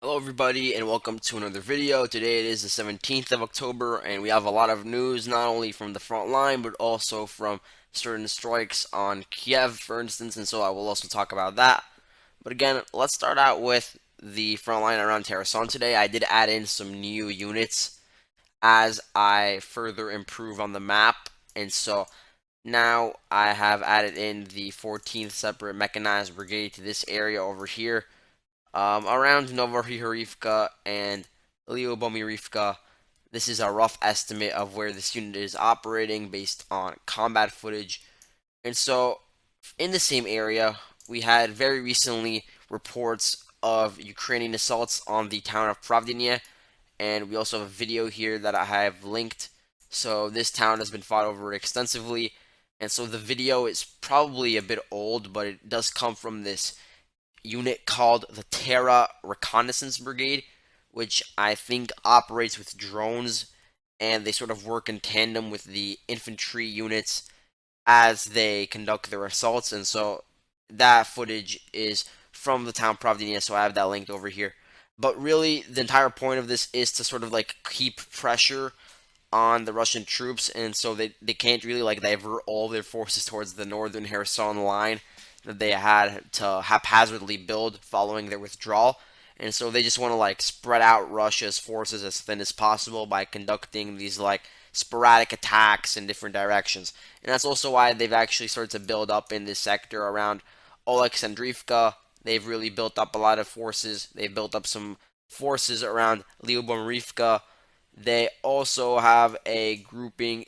Hello everybody and welcome to another video. Today it is the 17th of October and we have a lot of news not only from the front line but also from certain strikes on Kiev for instance, and so I will also talk about that. But again, let's start out with the front line around Kherson today. I did add in some new units as I further improve on the map, and so now I have added in the 14th separate mechanized brigade to this area over here, around Novohirivka and Lyobomirivka. This is a rough estimate of where this unit is operating based on combat footage. And so, in the same area, we had very recently reports of Ukrainian assaults on the town of Pravdenia, and we also have a video here that I have linked. So, this town has been fought over extensively, and so the video is probably a bit old, but it does come from this unit called the Terra Reconnaissance Brigade, which I think operates with drones, and they sort of work in tandem with the infantry units as they conduct their assaults. And so that footage is from the town Pravdenia, so I have that linked over here. But really, the entire point of this is to sort of like keep pressure on the Russian troops, and so they can't really like divert all their forces towards the northern Kherson line that they had to haphazardly build following their withdrawal. And so they just want to like spread out Russia's forces as thin as possible by conducting these like sporadic attacks in different directions. And that's also why they've actually started to build up in this sector around Alexandrivka. They've really built up a lot of forces. They've built up some forces around Lyubomrivka. They also have a grouping,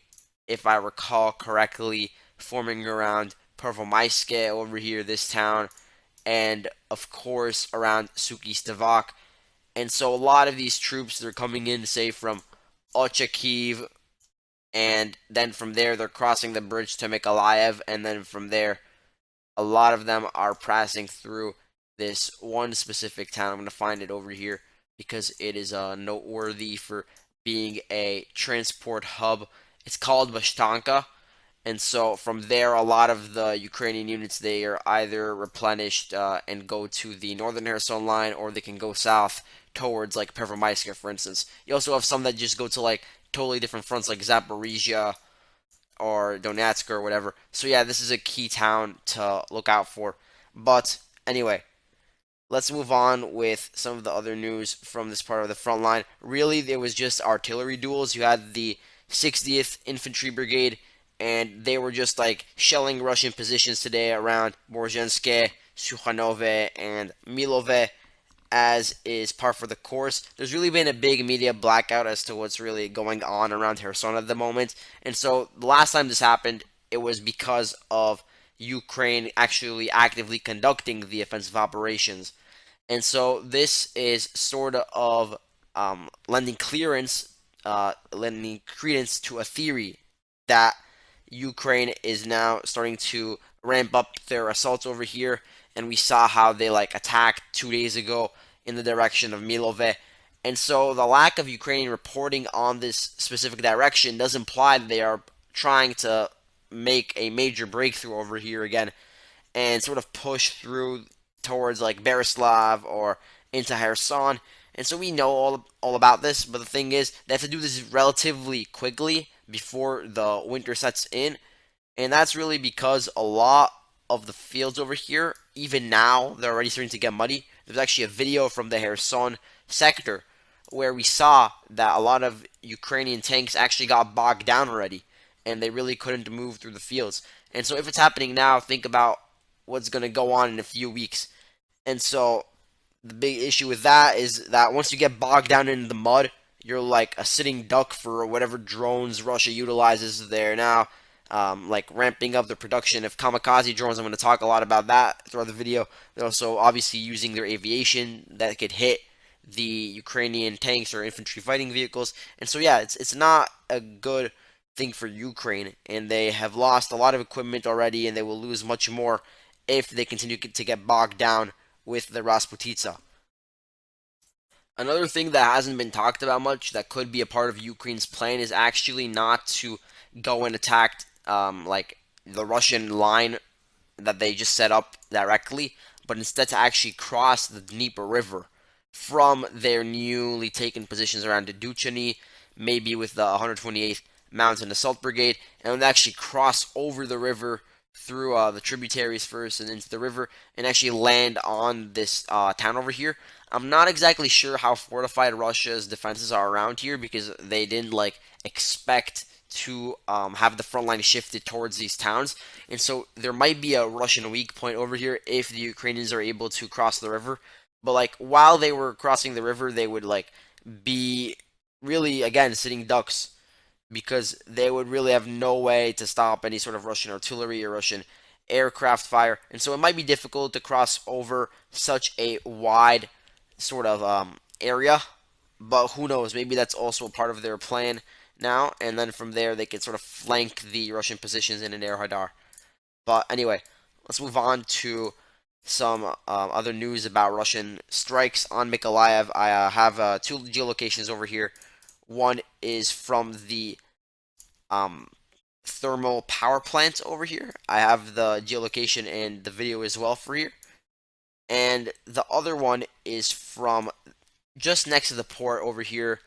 if I recall correctly, forming around Pervomaiske over here, this town, and of course around Suki Stavak. And so a lot of these troops, they're coming in, say, from Ochakiv, and then from there they're crossing the bridge to Mykolaiv, and then from there a lot of them are passing through this one specific town. I'm going to find it over here because it is noteworthy for being a transport hub. It's called Vashtanka, and so from there, a lot of the Ukrainian units, they are either replenished and go to the northern Kherson line, or they can go south towards like Pervomaiska, for instance. You also have some that just go to like totally different fronts, like Zaporizhia or Donetsk or whatever. So yeah, this is a key town to look out for. But anyway, let's move on with some of the other news from this part of the front line. Really, there was just artillery duels. You had the 60th Infantry Brigade, and they were just like shelling Russian positions today around Borzhenske, Sukhanove, and Milove, as is par for the course. There's really been a big media blackout as to what's really going on around Kherson at the moment. And so the last time this happened, it was because of Ukraine actually actively conducting the offensive operations. And so this is sort of lending credence to a theory that Ukraine is now starting to ramp up their assaults over here, and we saw how they like attacked 2 days ago in the direction of Milove. And so the lack of Ukrainian reporting on this specific direction does imply that they are trying to make a major breakthrough over here again and sort of push through towards like Berislav or into Kherson. And so we know all about this, but the thing is, they have to do this relatively quickly before the winter sets in, and that's really because a lot of the fields over here, even now, they're already starting to get muddy. There's actually a video from the Kherson sector where we saw that a lot of Ukrainian tanks actually got bogged down already, and they really couldn't move through the fields. And so if it's happening now, think about what's going to go on in a few weeks. And so the big issue with that is that once you get bogged down in the mud, you're like a sitting duck for whatever drones Russia utilizes there now, like ramping up the production of kamikaze drones. I'm going to talk a lot about that throughout the video. They're also obviously using their aviation that could hit the Ukrainian tanks or infantry fighting vehicles. And so yeah, it's not a good thing for Ukraine, and they have lost a lot of equipment already, and they will lose much more if they continue to get bogged down with the Rasputitsa. Another thing that hasn't been talked about much that could be a part of Ukraine's plan is actually not to go and attack like the Russian line that they just set up directly, but instead to actually cross the Dnieper River. from their newly taken positions around Duchany, maybe with the 128th Mountain Assault Brigade, and would actually cross over the river through the tributaries first and into the river and actually land on this town over here. I'm not exactly sure how fortified Russia's defenses are around here because they didn't like expect to have the front line shifted towards these towns, and so there might be a Russian weak point over here if the Ukrainians are able to cross the river. But like while they were crossing the river, they would like be really again sitting ducks because they would really have no way to stop any sort of Russian artillery or Russian aircraft fire, and so it might be difficult to cross over such a wide sort of area. But who knows? Maybe that's also a part of their plan now, and then from there they can sort of flank the Russian positions in an air radar. But anyway, let's move on to some other news about Russian strikes on Mykolaiv. I have two geolocations over here. One is from the um, thermal power plant over here. I have the geolocation and the video as well for here. And the other one is from just next to the port over here.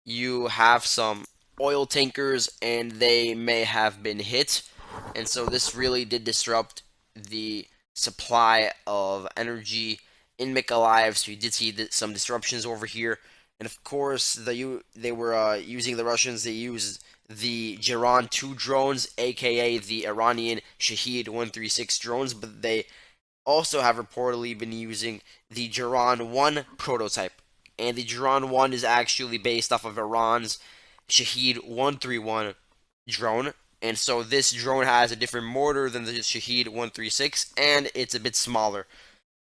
You have some oil tankers and they may have been hit. And so this really did disrupt the supply of energy in Mykolaiv. So you did see some disruptions over here. And of course, they were using the Russians. They used the Jiran 2 drones, aka the Iranian Shahed 136 drones, but they also have reportedly been using the Jiran 1 prototype. And the Jiran 1 is actually based off of Iran's Shahed 131 drone. And so this drone has a different mortar than the Shahed 136, and it's a bit smaller.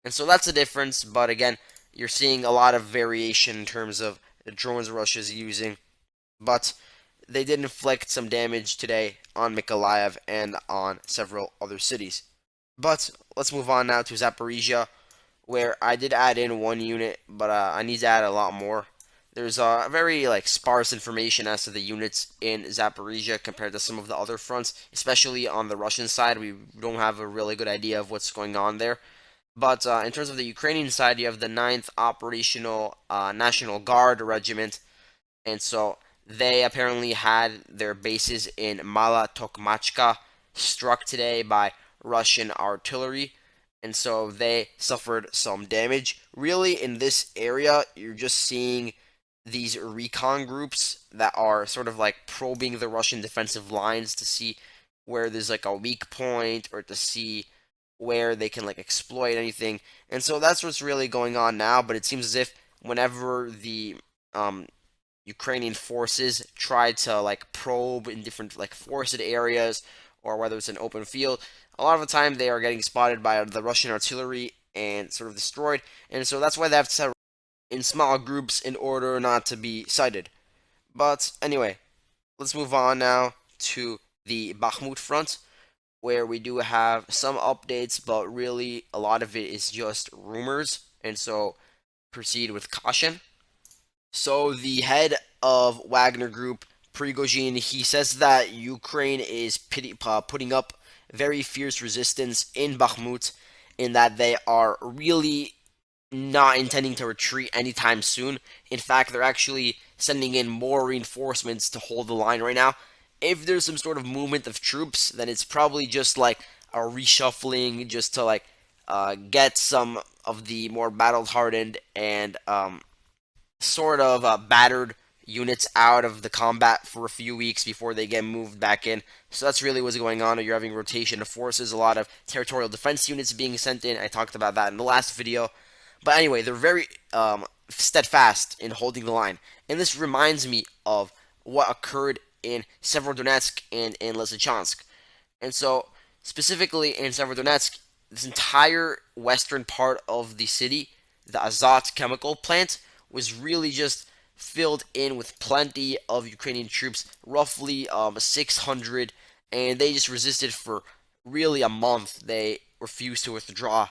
And so that's the difference, but again, you're seeing a lot of variation in terms of the drones Russia's using. But they did inflict some damage today on Mykolaiv and on several other cities. But let's move on now to Zaporizhia, where I did add in one unit, but I need to add a lot more. There's very like sparse information as to the units in Zaporizhia compared to some of the other fronts, especially on the Russian side. We don't have a really good idea of what's going on there. But in terms of the Ukrainian side, you have the 9th Operational National Guard Regiment, and so they apparently had their bases in Mala Tokmachka struck today by Russian artillery, and so they suffered some damage. Really, in this area, you're just seeing these recon groups that are sort of like probing the Russian defensive lines to see where there's like a weak point or to see where they can like exploit anything. And so that's what's really going on now, but it seems as if whenever the Ukrainian forces try to like probe in different like forested areas or whether it's an open field, a lot of the time they are getting spotted by the Russian artillery and sort of destroyed. And so that's why they have to set in small groups in order not to be sighted. But anyway, let's move on now to the Bakhmut front, where we do have some updates, but really a lot of it is just rumors, and so proceed with caution. So the head of Wagner Group, Prigozhin, he says that Ukraine is putting up very fierce resistance in Bakhmut, in that they are really not intending to retreat anytime soon. In fact, they're actually sending in more reinforcements to hold the line right now. If there's some sort of movement of troops, then it's probably just like a reshuffling just to like get some of the more battle hardened and sort of battered units out of the combat for a few weeks before they get moved back in. So that's really what's going on. You're having rotation of forces, a lot of territorial defense units being sent in. I talked about that in the last video. But anyway, they're very steadfast in holding the line. And this reminds me of what occurred in Severodonetsk and in Lysychansk. And so, specifically in Severodonetsk, this entire western part of the city, the Azot chemical plant, was really just filled in with plenty of Ukrainian troops, roughly 600, and they just resisted for really a month. They refused to withdraw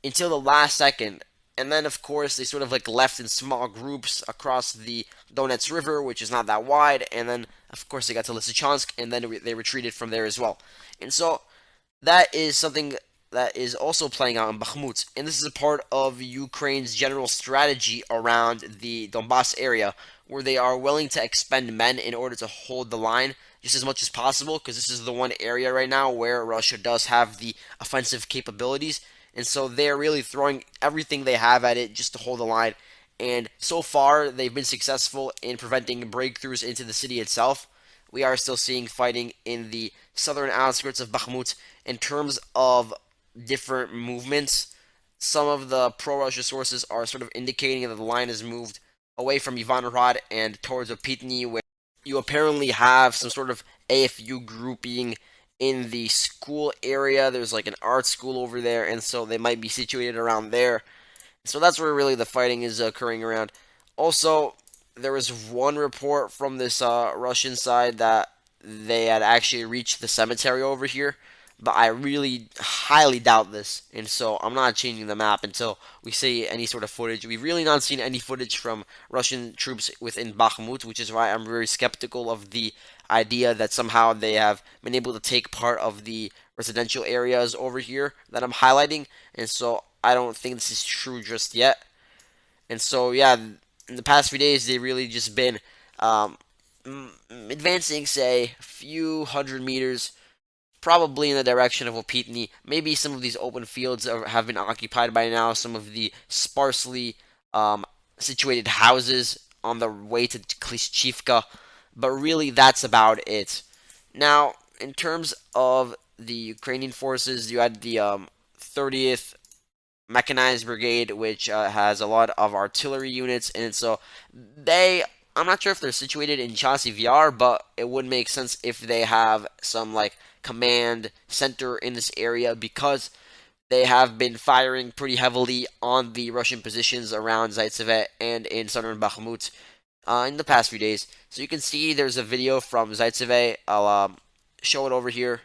until the last second. And then, of course, they sort of like left in small groups across the Donets River, which is not that wide. And then, of course, they got to Lysychansk, and then they retreated from there as well. And so that is something that is also playing out in Bakhmut, and this is a part of Ukraine's general strategy around the Donbass area, where they are willing to expend men in order to hold the line just as much as possible, because this is the one area right now where Russia does have the offensive capabilities, and so they're really throwing everything they have at it just to hold the line. And so far, they've been successful in preventing breakthroughs into the city itself. We are still seeing fighting in the southern outskirts of Bakhmut. In terms of different movements, some of the pro-Russia sources are sort of indicating that the line has moved away from Ivanrod and towards Opitny, where you apparently have some sort of AFU grouping in the school area. There's like an art school over there, and so they might be situated around there. So that's where really the fighting is occurring around. Also, there was one report from this Russian side that they had actually reached the cemetery over here, but I really highly doubt this, and so I'm not changing the map until we see any sort of footage. We've really not seen any footage from Russian troops within Bakhmut, which is why I'm very skeptical of the idea that somehow they have been able to take part of the residential areas over here that I'm highlighting, and so I don't think this is true just yet. And so, yeah, in the past few days, they've really just been um, advancing, say, a few hundred meters, probably in the direction of Opitny. Maybe some of these open fields have been occupied by now, some of the sparsely um, situated houses on the way to Klishchivka, but really that's about it. Now, in terms of the Ukrainian forces, you had the 30th mechanized brigade, which has a lot of artillery units, and so they. I'm not sure if they're situated in Chasiv Yar, but it would make sense if they have some like command center in this area because they have been firing pretty heavily on the Russian positions around Zaitsev and in southern Bakhmut in the past few days. So you can see there's a video from Zaitsev. I'll show it over here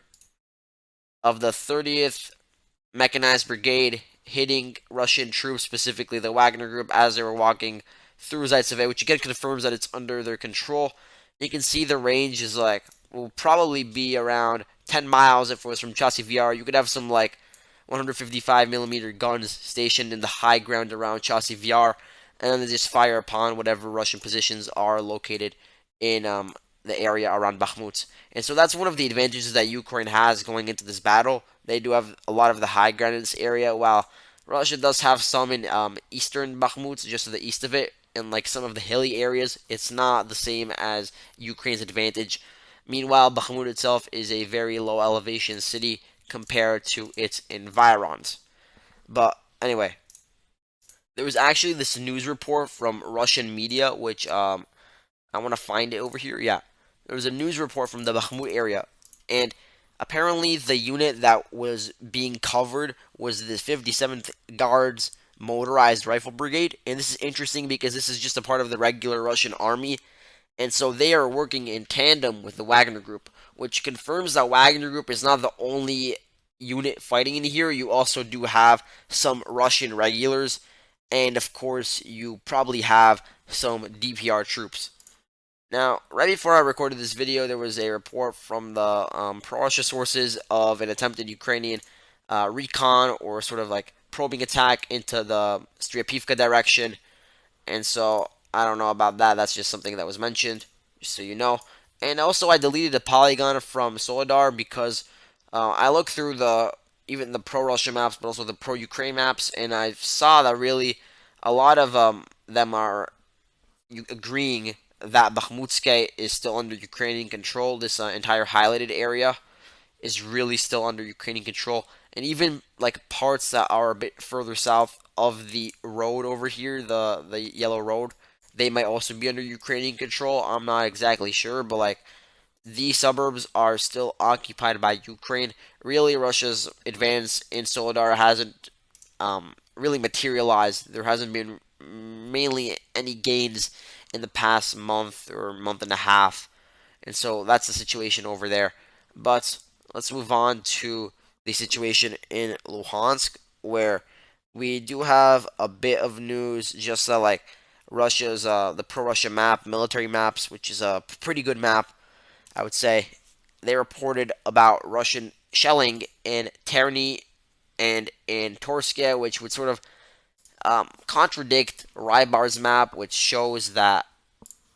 of the 30th mechanized brigade hitting Russian troops, specifically the Wagner group, as they were walking through Zaitsev, which again confirms that it's under their control. You can see the range is like will probably be around 10 miles if it was from Chasiv Yar. You could have some like 155 millimeter guns stationed in the high ground around Chasiv Yar, and then they just fire upon whatever Russian positions are located in the area around Bakhmut. And so that's one of the advantages that Ukraine has going into this battle. They do have a lot of the high ground in this area, while Russia does have some in eastern Bakhmut, just to the east of it, and like some of the hilly areas. It's not the same as Ukraine's advantage. Meanwhile, Bakhmut itself is a very low elevation city compared to its environs. But anyway, there was actually this news report from Russian media, which I want to find it over here. Yeah, there was a news report from the Bakhmut area, and apparently the unit that was being covered was the 57th Guards Motorized Rifle Brigade, and this is interesting because this is just a part of the regular Russian army, and so they are working in tandem with the Wagner Group, which confirms that Wagner Group is not the only unit fighting in here. You also do have some Russian regulars, and of course, you probably have some DPR troops. Now, right before I recorded this video, there was a report from the pro-Russia sources of an attempted Ukrainian recon or sort of like probing attack into the Stryapivka direction. And so, I don't know about that. That's just something that was mentioned, just so you know. And also, I deleted a polygon from Solidar because I looked through even the pro-Russia maps, but also the pro-Ukraine maps, and I saw that really a lot of them are agreeing that Bakhmutske is still under Ukrainian control. This entire highlighted area is really still under Ukrainian control, and even like parts that are a bit further south of the road over here, the yellow road, they might also be under Ukrainian control. I'm not exactly sure, but like these suburbs are still occupied by Ukraine. Really, Russia's advance in Solidar hasn't really materialized. There hasn't been mainly any gains in the past month or month and a half, and so that's the situation over there. But let's move on to the situation in Luhansk, where we do have a bit of news. Just like Russia's the pro-Russia map, military maps, which is a pretty good map, I would say. They reported about Russian shelling in Terny and in Torske, which would sort of contradict Rybar's map, which shows that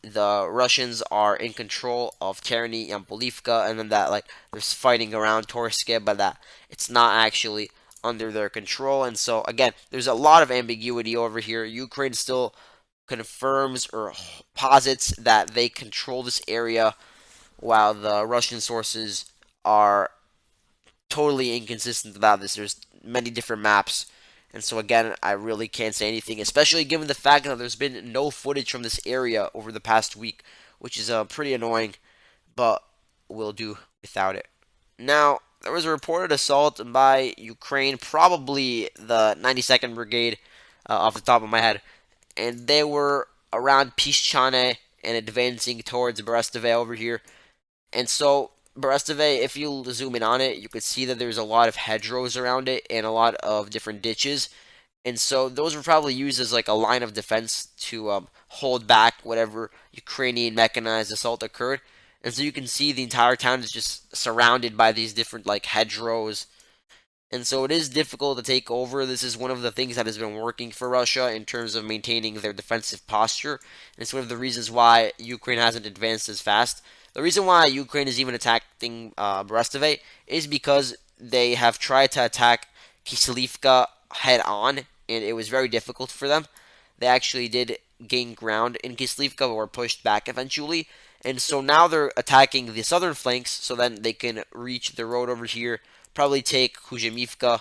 the Russians are in control of Terny and Polivka, and then that like there's fighting around Torske, but that it's not actually under their control. And so again, there's a lot of ambiguity over here. Ukraine still confirms or posits that they control this area, while the Russian sources are totally inconsistent about this. There's many different maps. And so again, I really can't say anything, especially given the fact that there's been no footage from this area over the past week, which is pretty annoying, but we'll do without it. Now, there was a reported assault by Ukraine, probably the 92nd Brigade, off the top of my head, and they were around Pischane and advancing towards Brestove over here. And so Brestove, if you zoom in on it, you could see that there's a lot of hedgerows around it and a lot of different ditches. And so those were probably used as like a line of defense to hold back whatever Ukrainian mechanized assault occurred. And so you can see the entire town is just surrounded by these different like hedgerows, and so it is difficult to take over. This is one of the things that has been working for Russia in terms of maintaining their defensive posture. And it's one of the reasons why Ukraine hasn't advanced as fast. The reason why Ukraine is even attacking Brestove is because they have tried to attack Kislivka head on, and it was very difficult for them. They actually did gain ground in Kislivka, but were pushed back eventually. And so now they're attacking the southern flanks, so then they can reach the road over here, probably take Kuzhemivka,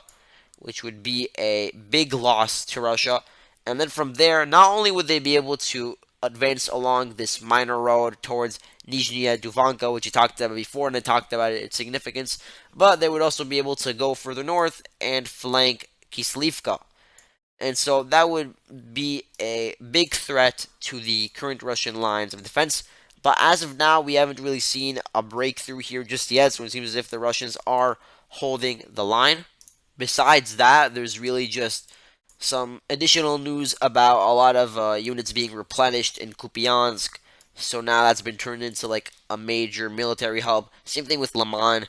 which would be a big loss to Russia. And then from there, not only would they be able to advance along this minor road towards Nizhnya Duvanka, which you talked about before, and I talked about its significance, but they would also be able to go further north and flank Kislivka. And so that would be a big threat to the current Russian lines of defense. But as of now, we haven't really seen a breakthrough here just yet, so it seems as if the Russians are holding the line. Besides that, there's really just some additional news about a lot of units being replenished in Kupiansk. So now that's been turned into like a major military hub. Same thing with Liman.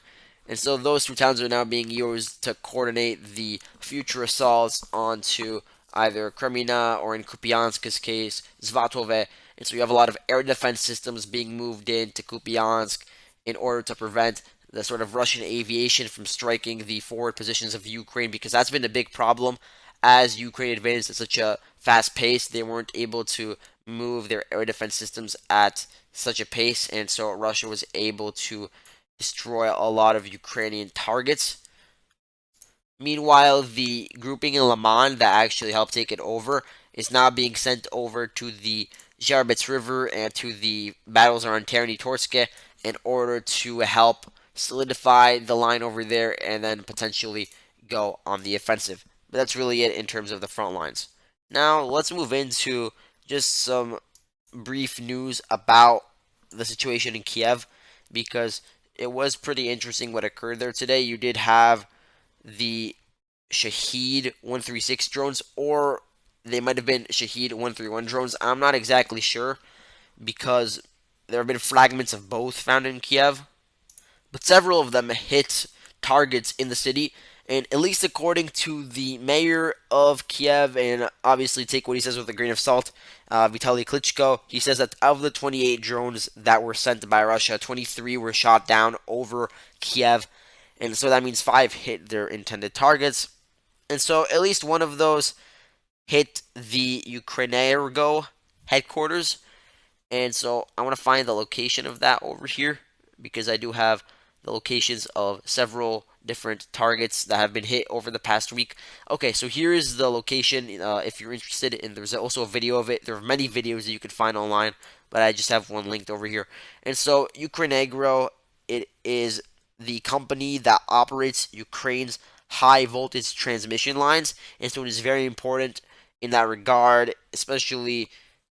And so those two towns are now being used to coordinate the future assaults onto either Kremina or in Kupiansk's case, Zvatove. And so you have a lot of air defense systems being moved into Kupiansk in order to prevent the sort of Russian aviation from striking the forward positions of Ukraine, because that's been a big problem. As Ukraine advanced at such a fast pace, they weren't able to move their air defense systems at such a pace, and so Russia was able to destroy a lot of Ukrainian targets. Meanwhile, the grouping in Liman that actually helped take it over is now being sent over to the Zharbets River and to the battles around Terny Torske in order to help solidify the line over there and then potentially go on the offensive. But that's really it in terms of the front lines. Now, let's move into just some brief news about the situation in Kiev, because it was pretty interesting what occurred there today. You did have the Shahed 136 drones, or they might have been Shahed 131 drones. I'm not exactly sure, because there have been fragments of both found in Kiev, but several of them hit targets in the city. And at least according to the mayor of Kiev, and obviously take what he says with a grain of salt, Vitaly Klitschko, he says that of the 28 drones that were sent by Russia, 23 were shot down over Kiev. And so that means 5 hit their intended targets. And so at least one of those hit the Ukrainergo headquarters. And so I want to find the location of that over here, because I do have the locations of several different targets that have been hit over the past week. Okay, so here is the location if you're interested, and there's also a video of it. There are many videos that you can find online, but I just have one linked over here. And so Ukrainegro, it is the company that operates Ukraine's high voltage transmission lines, and so it is very important in that regard, especially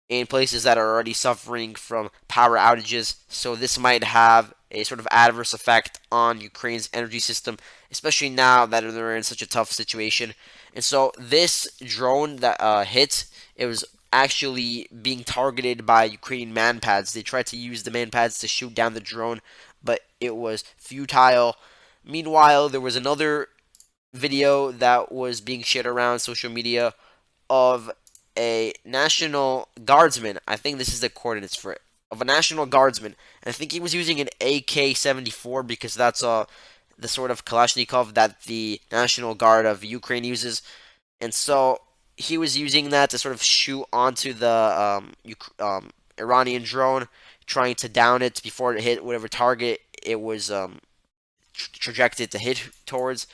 in places that are already suffering from power outages. So this might have a sort of adverse effect on Ukraine's energy system, especially now that they're in such a tough situation. And so this drone that hit, it was actually being targeted by Ukrainian manpads. They tried to use the manpads to shoot down the drone, but it was futile. Meanwhile, there was another video that was being shared around social media of a National Guardsman. I think this is the coordinates for it. Of a National Guardsman. And I think he was using an AK-74 because that's the sort of Kalashnikov that the National Guard of Ukraine uses. And so he was using that to sort of shoot onto the Iranian drone, trying to down it before it hit whatever target it was trajected to hit towards.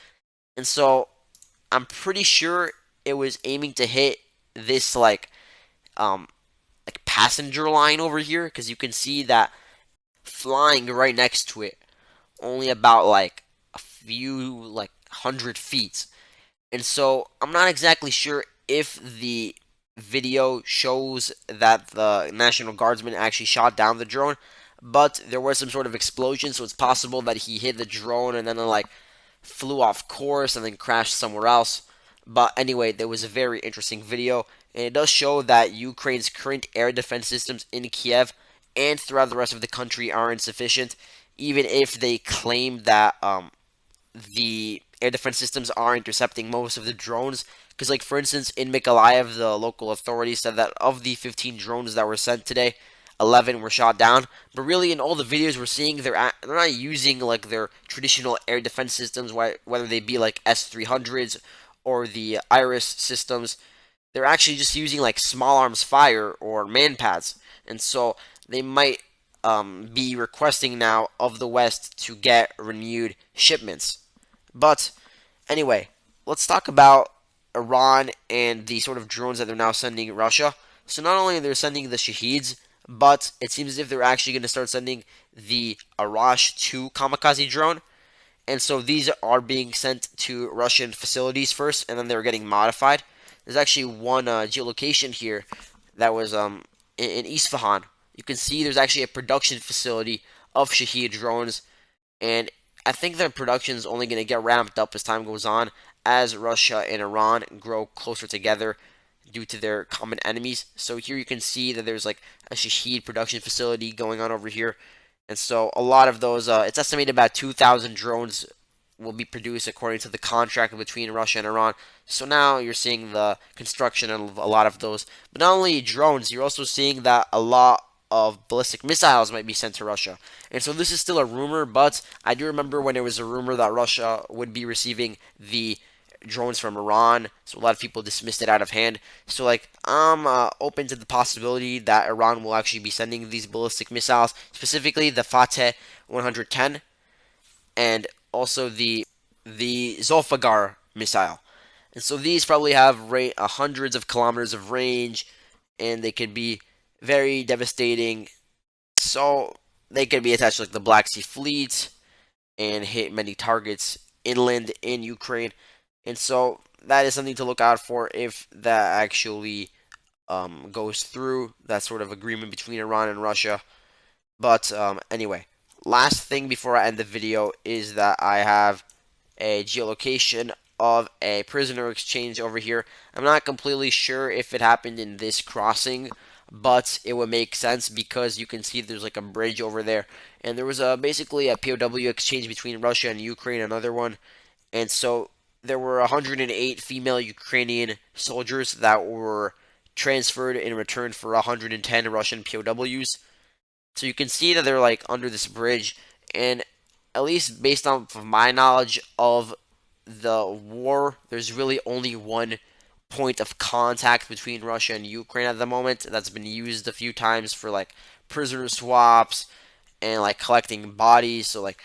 And so I'm pretty sure it was aiming to hit this um passenger line over here because you can see that flying right next to it, only about like a few like 100 feet. And so I'm not exactly sure if the video shows that the National Guardsman actually shot down the drone, but there was some sort of explosion, so it's possible that he hit the drone and then flew off course and then crashed somewhere else. But anyway, there was a very interesting video, and it does show that Ukraine's current air defense systems in Kiev and throughout the rest of the country are insufficient, even if they claim that the air defense systems are intercepting most of the drones. Because, like, for instance, in Mykolaiv, the local authorities said that of the 15 drones that were sent today, 11 were shot down. But really, in all the videos we're seeing, they're not using like their traditional air defense systems, whether they be like S-300s or the Iris systems. They're actually just using like small arms fire or manpads, and so they might be requesting now of the West to get renewed shipments. But anyway, let's talk about Iran and the sort of drones that they're now sending Russia. So not only are they sending the Shaheeds, but it seems as if they're actually going to start sending the Arash 2 kamikaze drone. And so these are being sent to Russian facilities first, and then they're getting modified. There's actually one geolocation here that was in Isfahan. You can see there's actually a production facility of Shaheed drones, and I think their production is only going to get ramped up as time goes on, as Russia and Iran grow closer together due to their common enemies. So here you can see that there's like a Shaheed production facility going on over here. And so a lot of those, it's estimated about 2,000 drones will be produced according to the contract between Russia and Iran. So now you're seeing the construction of a lot of those. But not only drones, you're also seeing that a lot of ballistic missiles might be sent to Russia. And so this is still a rumor, but I do remember when it was a rumor that Russia would be receiving the drones from Iran, so a lot of people dismissed it out of hand. So like I'm open to the possibility that Iran will actually be sending these ballistic missiles, specifically the Fateh 110 and also the Zolfagar missile. And so these probably have hundreds of kilometers of range, and they could be very devastating. So they could be attached to like the Black Sea Fleet and hit many targets inland in Ukraine. And so that is something to look out for if that actually goes through, that sort of agreement between Iran and Russia. But anyway, last thing before I end the video is that I have a geolocation of a prisoner exchange over here. I'm not completely sure if it happened in this crossing, but it would make sense because you can see there's like a bridge over there, and there was basically a POW exchange between Russia and Ukraine, another one, and so there were 108 female Ukrainian soldiers that were transferred in return for 110 Russian POWs. So you can see that they're like under this bridge, and at least based on my knowledge of the war, there's really only one point of contact between Russia and Ukraine at the moment that's been used a few times for like prisoner swaps and like collecting bodies. So like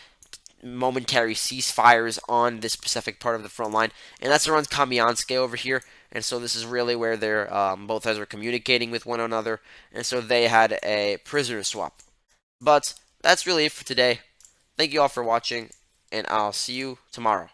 momentary ceasefires on this specific part of the front line, and that's around Kamyansk over here. And so this is really where they're both sides are communicating with one another, and so they had a prisoner swap. But that's really it for today. Thank you all for watching, and I'll see you tomorrow.